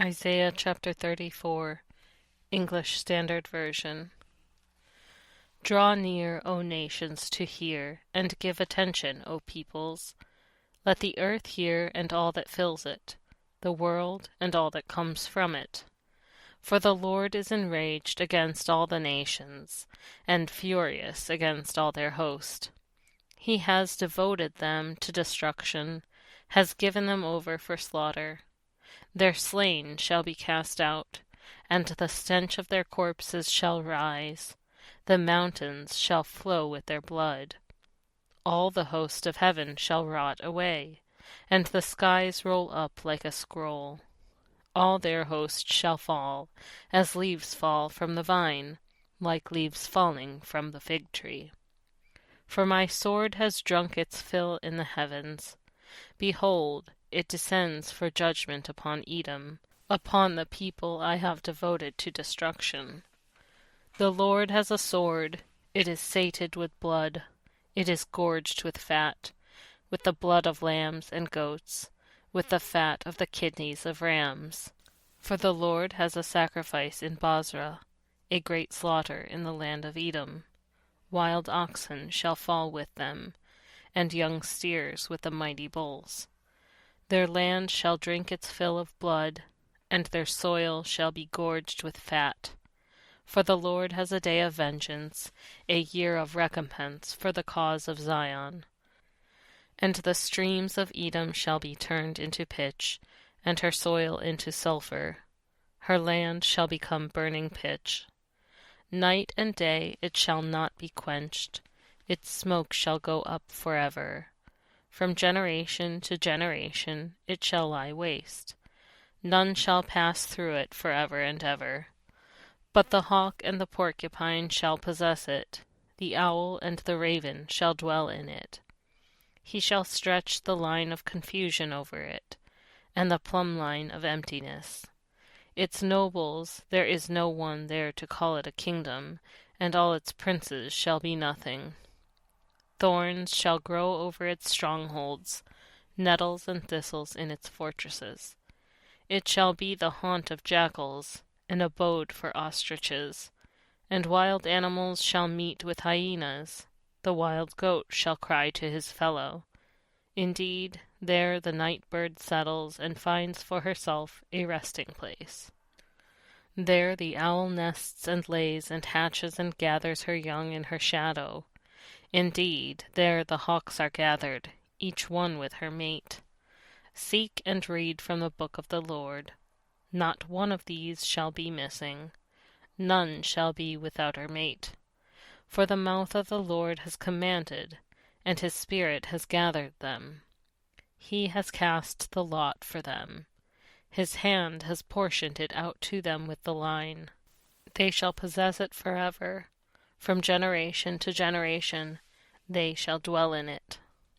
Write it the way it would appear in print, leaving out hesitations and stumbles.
Isaiah chapter 34, English Standard Version. Draw near, O nations, to hear, and give attention, O peoples. Let the earth hear and all that fills it, the world and all that comes from it. For the Lord is enraged against all the nations, and furious against all their host. He has devoted them to destruction, has given them over for slaughter. Their slain shall be cast out, and the stench of their corpses shall rise. The mountains shall flow with their blood. All the host of heaven shall rot away, and the skies roll up like a scroll. All their host shall fall, as leaves fall from the vine, like leaves falling from the fig tree. For my sword has drunk its fill in the heavens. Behold, it descends for judgment upon Edom, upon the people I have devoted to destruction. The Lord has a sword, it is sated with blood, it is gorged with fat, with the blood of lambs and goats, with the fat of the kidneys of rams. For the Lord has a sacrifice in Bozrah, a great slaughter in the land of Edom. Wild oxen shall fall with them, and young steers with the mighty bulls. Their land shall drink its fill of blood, and their soil shall be gorged with fat. For the Lord has a day of vengeance, a year of recompense for the cause of Zion. And the streams of Edom shall be turned into pitch, and her soil into sulfur. Her land shall become burning pitch. Night and day it shall not be quenched, its smoke shall go up forever. From generation to generation it shall lie waste. None shall pass through it forever and ever. But the hawk and the porcupine shall possess it, the owl and the raven shall dwell in it. He shall stretch the line of confusion over it, and the plumb line of emptiness. Its nobles, there is no one there to call it a kingdom, and all its princes shall be nothing. Thorns shall grow over its strongholds, nettles and thistles in its fortresses. It shall be the haunt of jackals, an abode for ostriches, and wild animals shall meet with hyenas. The wild goat shall cry to his fellow. Indeed, there the night bird settles and finds for herself a resting place. There the owl nests and lays and hatches and gathers her young in her shadow. Indeed, there the hawks are gathered, each one with her mate. Seek and read from the book of the Lord. Not one of these shall be missing. None shall be without her mate. For the mouth of the Lord has commanded, and his Spirit has gathered them. He has cast the lot for them. His hand has portioned it out to them with the line. They shall possess it forever. From generation to generation they shall dwell in it.